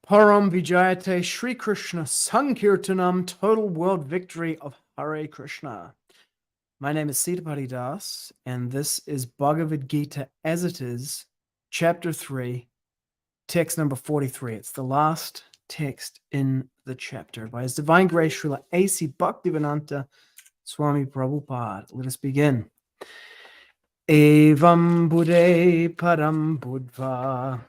Param Vijayate Shri Kṛṣṇa Sankirtanam, total world victory of Hare Kṛṣṇa. My name is Sitapati Das, and this is Bhagavad-gītā As It Is, Chapter 3, text number 43. It's the last text in the chapter. By His Divine Grace, Srila A.C. Bhaktivedanta Swami Prabhupada. Let us begin. Evam buddheḥ param buddhvā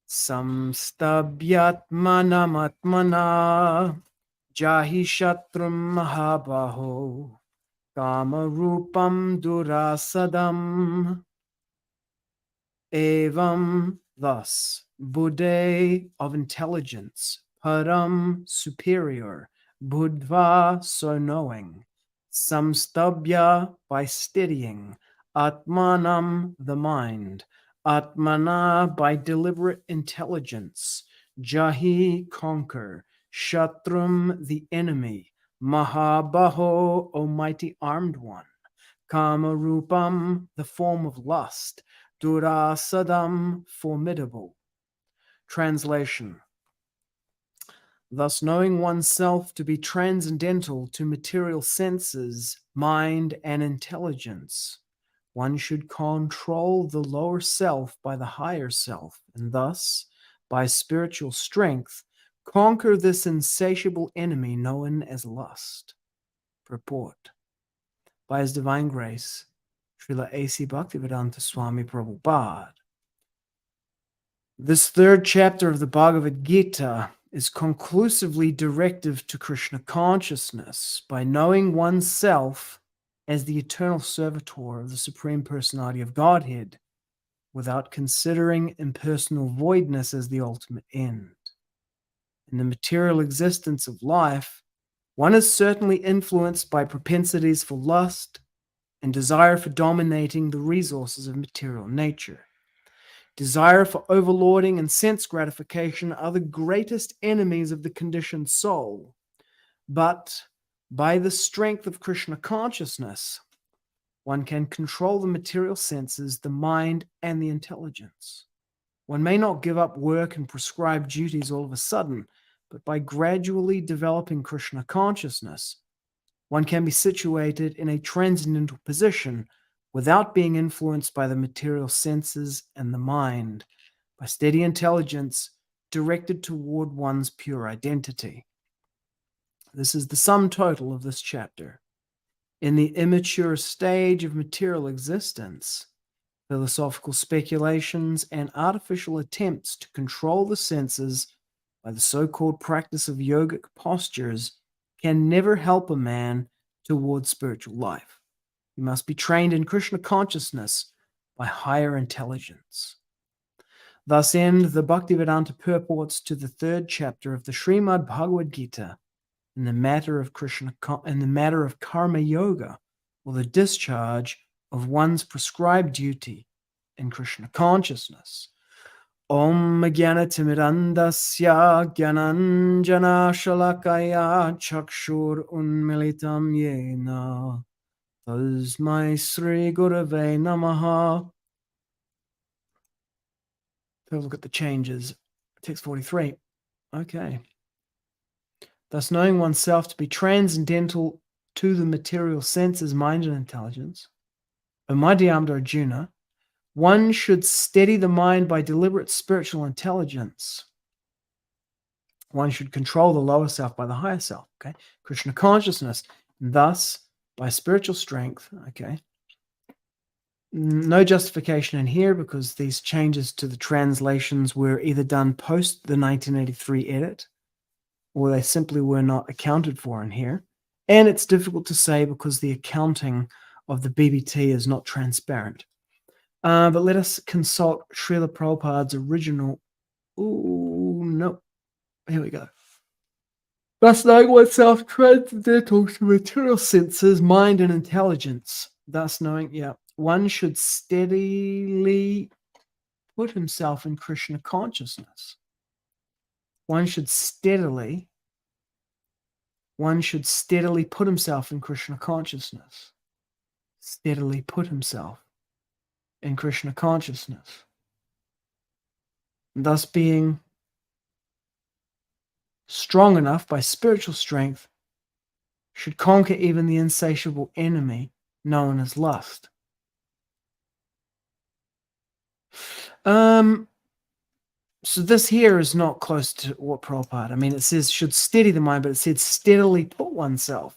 saṁstabhyātmānam ātmanā jahi śatruṁ mahā-bāho kāma-rūpaṁ durāsadam. Evam, thus, buddheḥ of intelligence, param superior, buddhvā so knowing, saṁstabhya by steadying, ātmanam the mind, ātmanā by deliberate intelligence, jahi conquer, śatrum the enemy, mahā-bāho o mighty armed one, kāma-rūpaṁ the form of lust, durāsadam formidable. Translation. Thus, knowing oneself to be transcendental to material senses, mind, and intelligence, one should control the lower self by the higher self, and thus, by spiritual strength, conquer this insatiable enemy known as lust. Purport. By His Divine Grace, Srila A.C. Bhaktivedanta Swami Prabhupada. This third chapter of the Bhagavad-gītā is conclusively directive to Kṛṣṇa consciousness by knowing oneself as the eternal servitor of the Supreme Personality of Godhead, without considering impersonal voidness as the ultimate end. In the material existence of life, one is certainly influenced by propensities for lust and desire for dominating the resources of material nature. Desire for overlording and sense gratification are the greatest enemies of the conditioned soul. But by the strength of Kṛṣṇa consciousness, one can control the material senses, the mind, and the intelligence. One may not give up work and prescribed duties all of a sudden, but by gradually developing Kṛṣṇa consciousness, one can be situated in a transcendental position without being influenced by the material senses and the mind, by steady intelligence directed toward one's pure identity. This is the sum total of this chapter. In the immature stage of material existence, philosophical speculations and artificial attempts to control the senses by the so-called practice of yogic postures can never help a man towards spiritual life. He must be trained in Kṛṣṇa consciousness by higher intelligence. Thus end the Bhaktivedanta purports to the third chapter of the Srimad Bhagavad-gītā in the matter of karma yoga, or the discharge of one's prescribed duty in Kṛṣṇa consciousness. Om Jnana-timirandasya Jnananjana Shalakaya Chakshur Unmilitam Yena Tasmai Sri Gurave Namaha. Let's look at the changes. Text 43. Okay. Thus, knowing oneself to be transcendental to the material senses, mind, and intelligence, O mighty armed Arjuna, one should steady the mind by deliberate spiritual intelligence. One should control the lower self by the higher self, okay? Kṛṣṇa consciousness, and thus, by spiritual strength, okay? No justification in here because these changes to the translations were either done post the 1983 edit, or they simply were not accounted for in here. And it's difficult to say because the accounting of the BBT is not transparent. But let us consult Srila Prabhupada's original. Ooh, no. Here we go. Thus knowing oneself transcendental to material senses, mind, and intelligence. Thus knowing, one should steadily put himself in Kṛṣṇa consciousness. One should steadily put himself in Kṛṣṇa consciousness. Steadily put himself in Kṛṣṇa consciousness. Thus being strong enough by spiritual strength, should conquer even the insatiable enemy known as lust. So this here is not close to what Prabhupada. I mean, it says should steady the mind, but it said steadily put oneself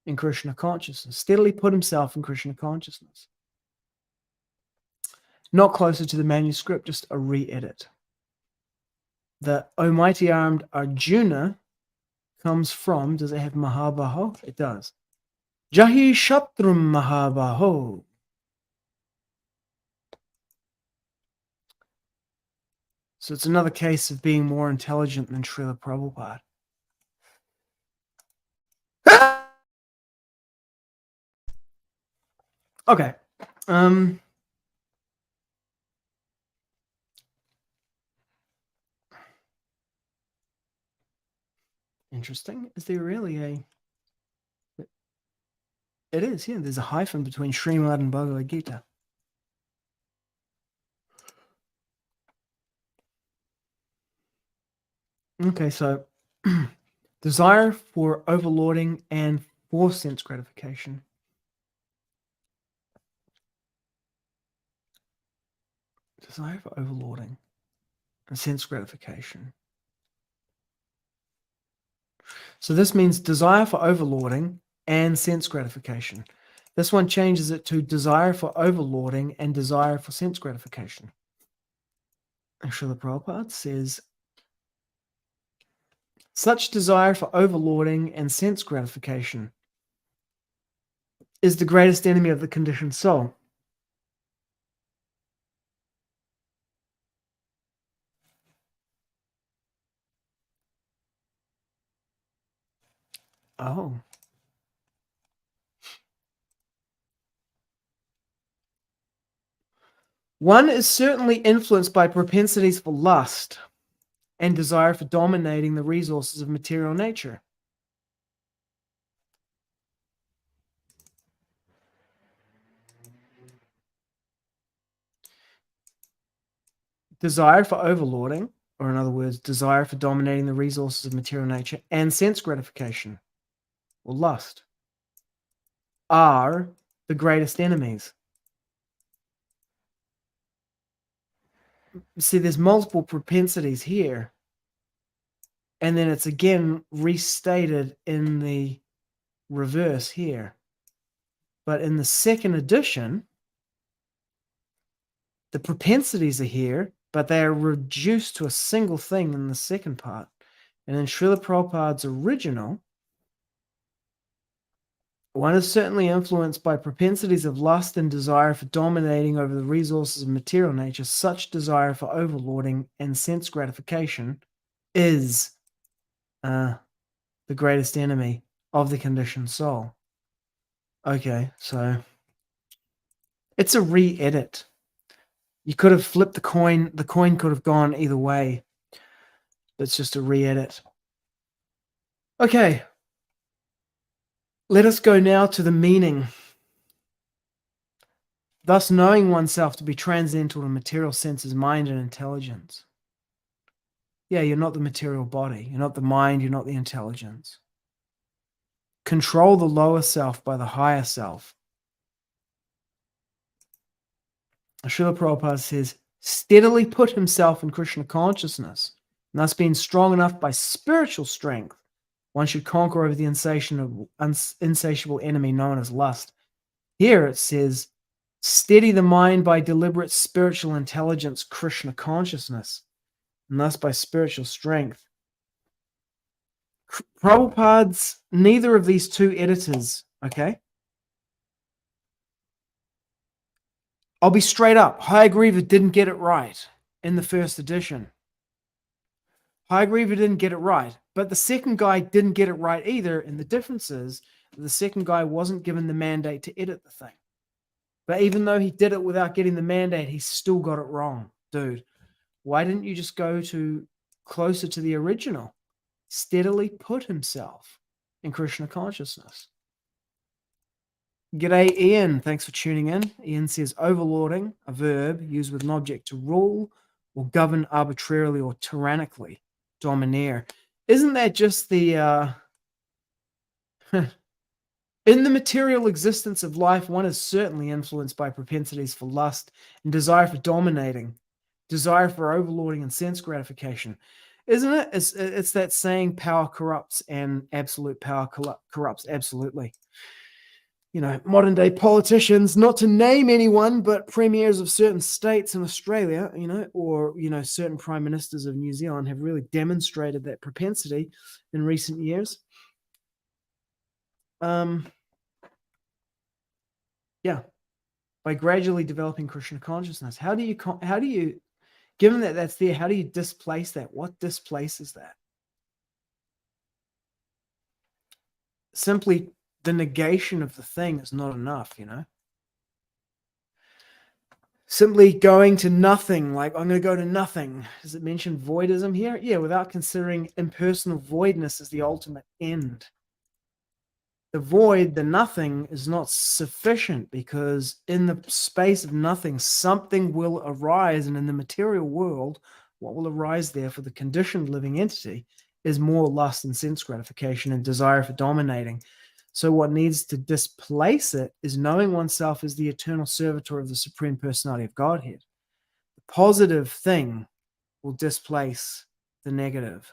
in Kṛṣṇa consciousness. Steadily put himself in Kṛṣṇa consciousness. Not closer to the manuscript, just a re-edit. The almighty armed Arjuna comes from, does it have mahā-bāho? It does. Jahi śatruṁ mahā-bāho. So it's another case of being more intelligent than Srila Prabhupada. Okay. Interesting. Is there really a... It is, yeah. There's a hyphen between Srimad and Bhagavad-gītā. Okay, so desire for overlording and for sense gratification. Desire for overlording and sense gratification. So this means desire for overlording and sense gratification. This one changes it to desire for overlording and desire for sense gratification. And Srila Prabhupada says, such desire for overlording and sense gratification is the greatest enemy of the conditioned soul. Oh. One is certainly influenced by propensities for lust and desire for dominating the resources of material nature. Desire for overlording, or in other words, desire for dominating the resources of material nature, and sense gratification, or lust, are the greatest enemies. See, there's multiple propensities here. And then it's again restated in the reverse here. But in the second edition, the propensities are here, but they are reduced to a single thing in the second part. And in Srila Prabhupada's original, one is certainly influenced by propensities of lust and desire for dominating over the resources of material nature. Such desire for overlording and sense gratification is the greatest enemy of the conditioned soul. Okay, so it's a re-edit. You could have flipped the coin. The coin could have gone either way. It's just a re-edit. Okay. Let us go now to the meaning. Thus, knowing oneself to be transcendental to material senses, mind, and intelligence. Yeah, you're not the material body. You're not the mind. You're not the intelligence. Control the lower self by the higher self. Srila Prabhupada says, steadily put himself in Kṛṣṇa consciousness, and thus being strong enough by spiritual strength, one should conquer over the insatiable enemy known as lust. Here it says, steady the mind by deliberate spiritual intelligence, Kṛṣṇa consciousness, and thus by spiritual strength. Prabhupada's, neither of these two editors, okay? I'll be straight up. Hayagriva didn't get it right in the first edition. Hayagriva didn't get it right, but the second guy didn't get it right either, and the difference is the second guy wasn't given the mandate to edit the thing. But even though he did it without getting the mandate, he still got it wrong. Dude, why didn't you just go to closer to the original? Steadily put himself in Kṛṣṇa consciousness. G'day, Ian. Thanks for tuning in. Ian says, overlording, a verb used with an object to rule or govern arbitrarily or tyrannically, domineer. Isn't that just the in the material existence of life, one is certainly influenced by propensities for lust and desire for dominating, desire for overlording and sense gratification. Isn't it? It's that saying, power corrupts and absolute power corrupts absolutely. You know, modern day politicians, not to name anyone, but premiers of certain states in Australia, you know, or, you know, certain prime ministers of New Zealand have really demonstrated that propensity in recent years. Yeah, by gradually developing Kṛṣṇa consciousness. How do you, given that that's there, how do you displace that? What displaces that? Simply the negation of the thing is not enough, you know? Simply going to nothing, like I'm going to go to nothing. Does it mention voidism here? Yeah, without considering impersonal voidness as the ultimate end. The void, the nothing, is not sufficient, because in the space of nothing, something will arise. And in the material world, what will arise there for the conditioned living entity is more lust and sense gratification and desire for dominating. So what needs to displace it is knowing oneself as the eternal servitor of the Supreme Personality of Godhead. The positive thing will displace the negative.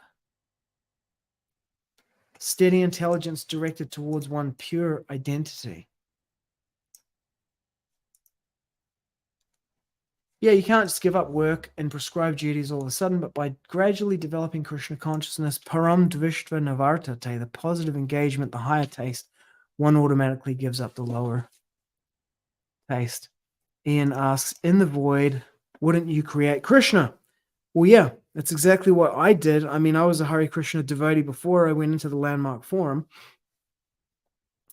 Steady intelligence directed towards one pure identity. Yeah, you can't just give up work and prescribe duties all of a sudden, but by gradually developing Kṛṣṇa consciousness, param dvishtva navartate, the positive engagement, the higher taste, one automatically gives up the lower taste. Ian asks, in the void, wouldn't you create Kṛṣṇa? Well, yeah, that's exactly what I did. I mean, I was a Hare Krishna devotee before I went into the Landmark Forum.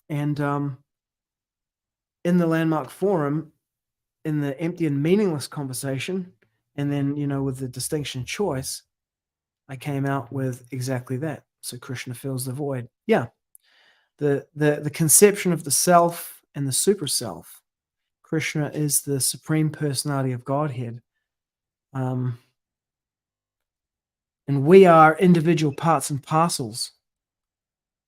And in the Landmark Forum, in the empty and meaningless conversation, and then, you know, with the distinction choice, I came out with exactly that. So Kṛṣṇa fills the void. Yeah. The conception of the self and the super self. Kṛṣṇa is the Supreme Personality of Godhead. And we are individual parts and parcels.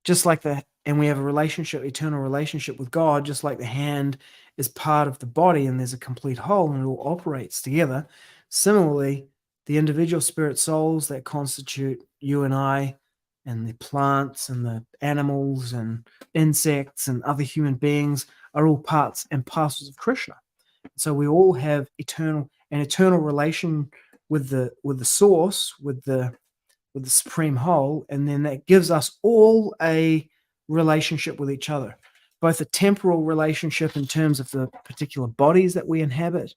Just like and we have a relationship, eternal relationship with God, just like the hand is part of the body and there's a complete whole and it all operates together. Similarly, the individual spirit souls that constitute you and I, and the plants and the animals and insects and other human beings are all parts and parcels of Kṛṣṇa. So we all have an eternal relation with the source, with the supreme whole, and then that gives us all a relationship with each other, both a temporal relationship in terms of the particular bodies that we inhabit,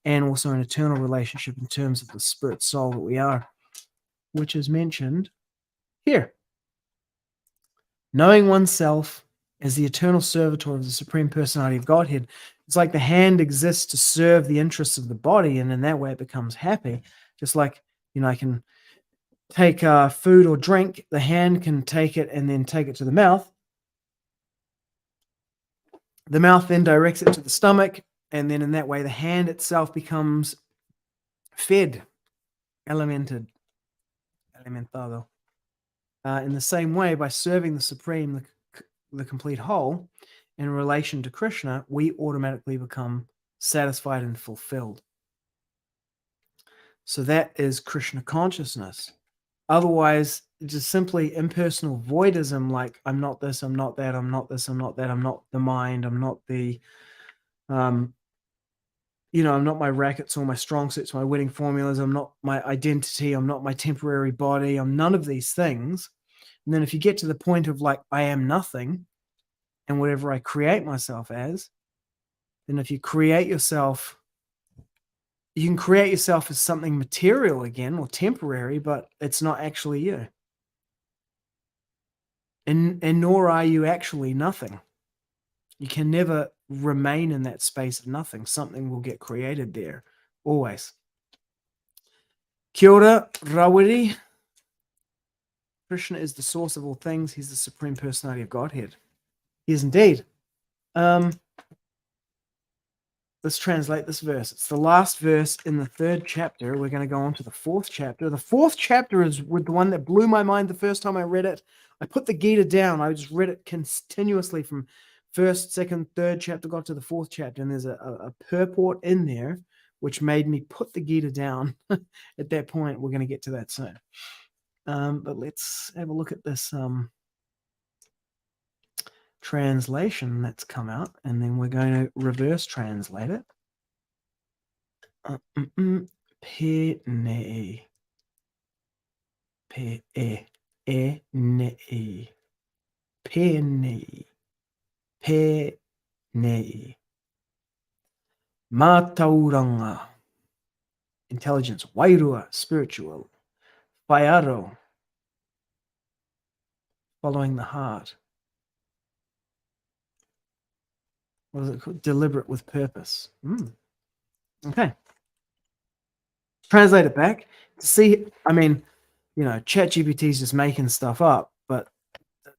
and also an eternal relationship in terms of the spirit soul that we are, which is mentioned here. Knowing oneself as the eternal servitor of the Supreme Personality of Godhead, it's like the hand exists to serve the interests of the body, and in that way it becomes happy. Just like, you know, I can take food or drink, the hand can take it and then take it to the mouth. The mouth then directs it to the stomach, and then in that way the hand itself becomes fed, alimentado. In the same way, by serving the Supreme, the complete whole, in relation to Kṛṣṇa, we automatically become satisfied and fulfilled. So that is Kṛṣṇa consciousness. Otherwise, just simply impersonal voidism, like I'm not this, I'm not that, I'm not this, I'm not that, I'm not the mind, I'm not the, you know, I'm not my rackets or my strong suits, my winning formulas, I'm not my identity, I'm not my temporary body, I'm none of these things. And then if you get to the point of like, I am nothing, and whatever I create myself as, then if you create yourself, you can create yourself as something material again or temporary, but it's not actually you. And nor are you actually nothing. You can never remain in that space of nothing. Something will get created there, always. Kia ora, Rawiri. Kṛṣṇa is the source of all things. He's the Supreme Personality of Godhead. He is indeed. let's translate this verse. It's the last verse in the 3rd chapter. We're going to go on to the 4th chapter. The 4th chapter is with the one that blew my mind the first time I read it. I put the Gita down. I just read it continuously from 1st, 2nd, 3rd chapter, got to the 4th chapter, and there's a purport in there which made me put the Gita down at that point. We're going to get to that soon. But let's have a look at this translation that's come out, and then we're going to reverse translate it. Pe-ne, pe-e, e-ne, pe-ne, pe-ne, mātauranga, intelligence, wairua, spiritual, whaiaro, following the heart. What is it called? Deliberate with purpose. Okay. Translate it back to see. I mean, ChatGPT is just making stuff up, but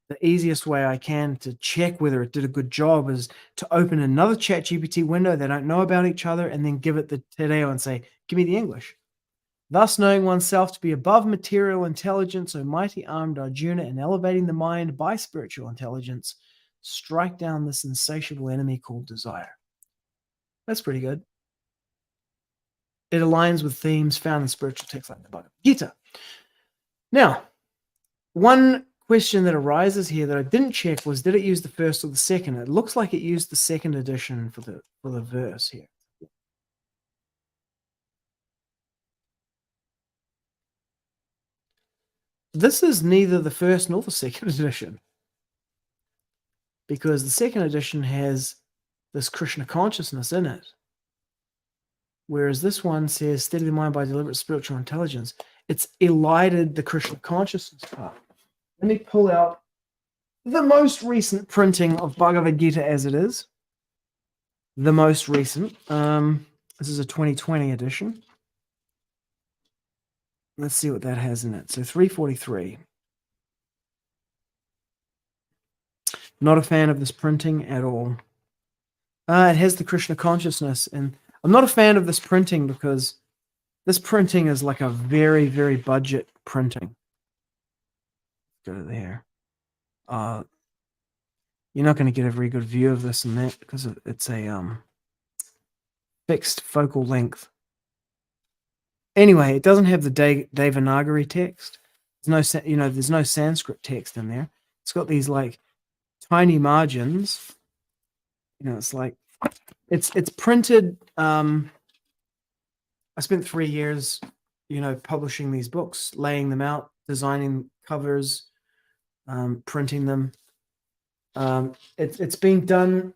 the easiest way I can to check whether it did a good job is to open another ChatGPT window. They don't know about each other, and then give it the te reo and say, give me the English. Thus, knowing oneself to be above material intelligence, O mighty armed Arjuna, and elevating the mind by spiritual intelligence, strike down this insatiable enemy called desire. That's pretty good. It aligns with themes found in spiritual texts like the Bhagavad-gītā. Now, one question that arises here that I didn't check was, did it use the first or the second? It looks like it used the second edition for the verse here. This is neither the first nor the second edition, because the second edition has this Kṛṣṇa consciousness in it, whereas this one says steady the mind by deliberate spiritual intelligence. It's elided the Kṛṣṇa consciousness part. Let me pull out the most recent printing of Bhagavad-gītā As It Is. The most recent. This is a 2020 edition. Let's see what that has in it. So 343. Not a fan of this printing at all. It has the Kṛṣṇa consciousness, and I'm not a fan of this printing because this printing is like a very, very budget printing. Go to there. You're not going to get a very good view of this and that because it's a fixed focal length. Anyway, it doesn't have the Devanagari text. There's no Sanskrit text in there. It's got these like tiny margins. It's like it's printed. I spent 3 years, publishing these books, laying them out, designing covers, printing them. It's being done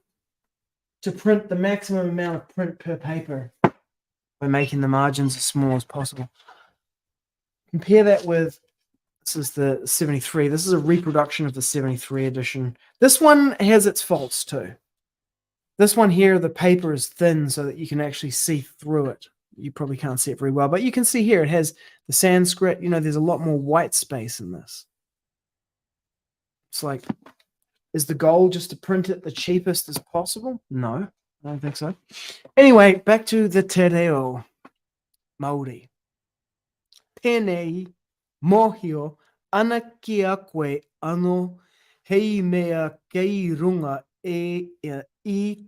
to print the maximum amount of print per paper by making the margins as small as possible. Compare that with, this is the 73. This is a reproduction of the 73 edition. This one has its faults too. This one here, the paper is thin so that you can actually see through it. You probably can't see it very well, but you can see here it has the Sanskrit. There's a lot more white space in this. It's like, is the goal just to print it the cheapest as possible? No, I don't think so. Anyway, back to the te reo Māori. Pēnei mohio ana ki a koe ano hei mea kei runga i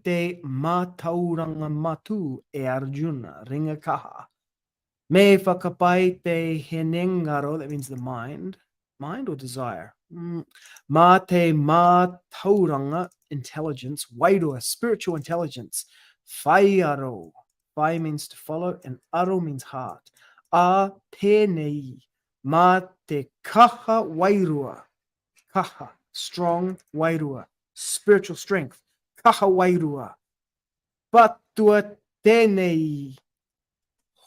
te mātauranga matu Arjuna ringa kaha. Me whakapai te henengaro, that means the mind or desire. Ma te mātauranga, intelligence, wairua, spiritual intelligence. Whaiaro, whai means to follow, and aro means heart. A pēnei, ma te kaha wairua. Kaha, strong, wairua, spiritual strength. Kaha wairua. Patua tēnei,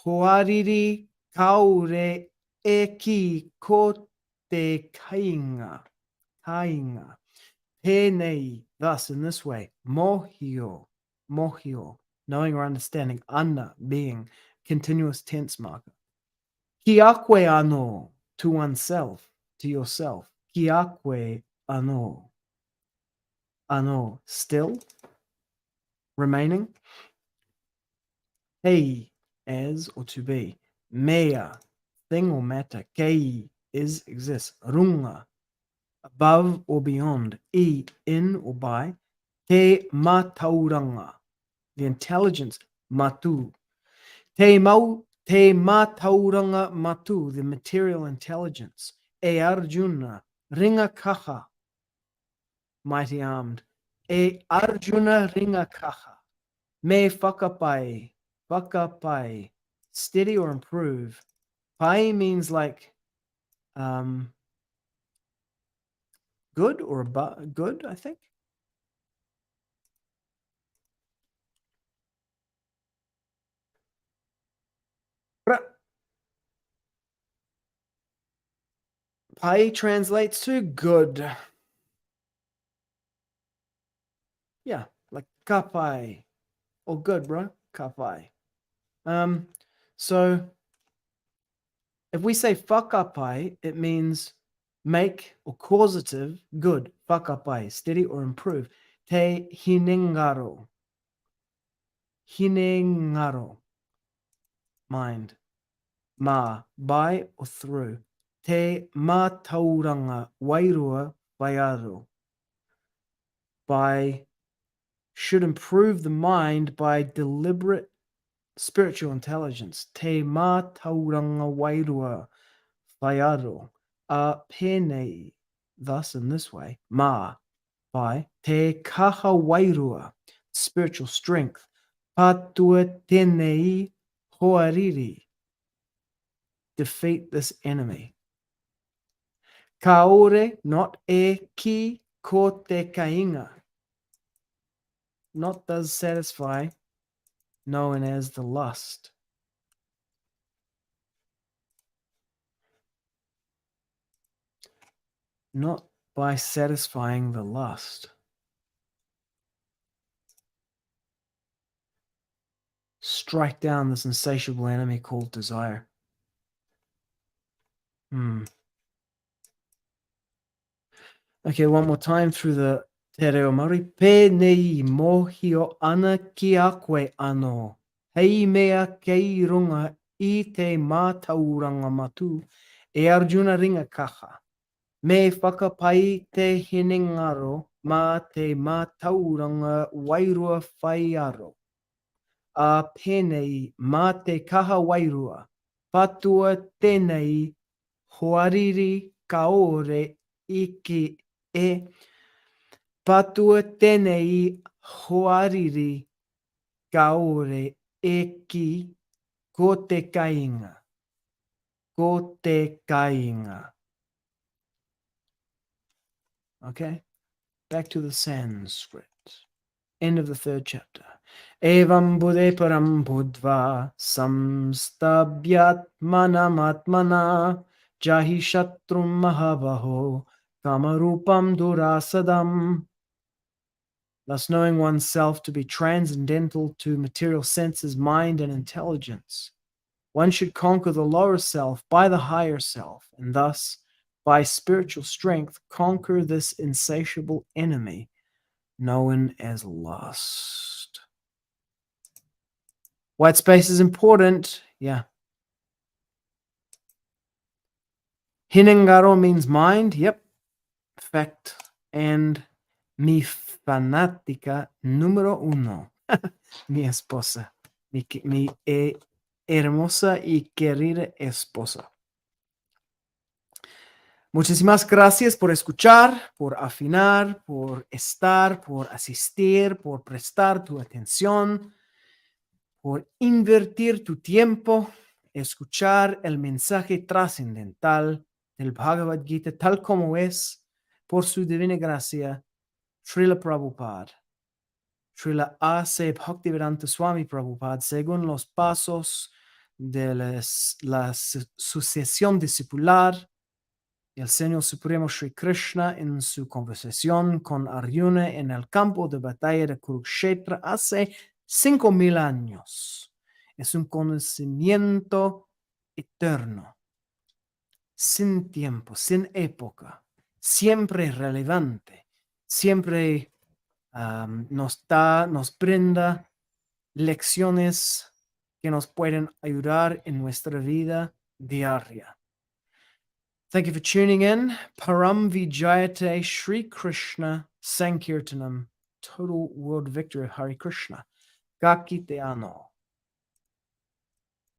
hoariri kaure e ki ko te kainga. Pēnei, thus, in this way. Mohio, knowing or understanding. Ana, being, continuous tense marker. Ki akwe ano, to oneself, to yourself. Ki akwe ano. Ano, still, remaining. Hei, as or to be. Mea, thing or matter. Kei, is, exists. Runga, above or beyond. I, in or by. Te matauranga, the intelligence. Matu. Te matauranga matu, the material intelligence. E Arjuna, ringa kaha, mighty armed. E Arjuna ringa kaha. Me whakapai, steady or improve. Pai means like good or good, I think. Pai translates to good. Yeah, like kapai. Or good, bro. Kapai. So if we say whakapai, it means make or causative good. Whakapai, steady or improve. Te hinengaro. Hinengaro. Mind. Ma, by or through. Te mātauranga wairua waiaro. By, should improve the mind by deliberate spiritual intelligence. Te mātauranga wairua waiaro. A pene, thus in this way. Ma, by. Te kaha wairua, spiritual strength. Patua tenei hoariri, defeat this enemy. Kaore, not e ki ko te kainga, not does satisfy, known as the lust. Not by satisfying the lust. Strike down this insatiable enemy called desire. Okay, one more time through the Te Reo Mari. Pe nei mohio ana ki akwe ano. Hei mea kei runga I te mātauranga matu. E Arjuna ringa kaha. Me whakapai te hinengaro ma te mātauranga wairua whaiaro. A penei ma te kaha wairua. Patua tenei hoariri kaore iki e. Patua tenei hoariri kaore eki ko te kainga. Ko te kainga. Okay, back to the Sanskrit. End of the third chapter. Evam buddhe param buddhvā saṁstabhyātmānam ātmanā jahi śatruṁ mahā-bāho kāma-rūpaṁ durāsadam. Thus knowing oneself to be transcendental to material senses, mind, and intelligence, one should conquer the lower self by the higher self, and thus, by spiritual strength, conquer this insatiable enemy known as lust. White space is important. Yeah. Hinengaro means mind. Yep. Fact. And mi fanática número uno. Mi esposa. Mi hermosa y querida esposa. Muchísimas gracias por escuchar, por afinar, por estar, por asistir, por prestar tu atención, por invertir tu tiempo, escuchar el mensaje trascendental del Bhagavad-gītā tal como es, por su divina gracia, Srila Prabhupada, Srila A.C. Bhaktivedanta Swami Prabhupada, según los pasos de la sucesión discipular, el Señor Supremo Sri Kṛṣṇa en su conversación con Arjuna en el campo de batalla de Kurukshetra hace 5,000 años. Es un conocimiento eterno, sin tiempo, sin época, siempre relevante, siempre nos brinda lecciones que nos pueden ayudar en nuestra vida diaria. Thank you for tuning in. Param Vijayate Shri Kṛṣṇa Sankirtanam. Total world victory. Hare Kṛṣṇa. Gakite ano.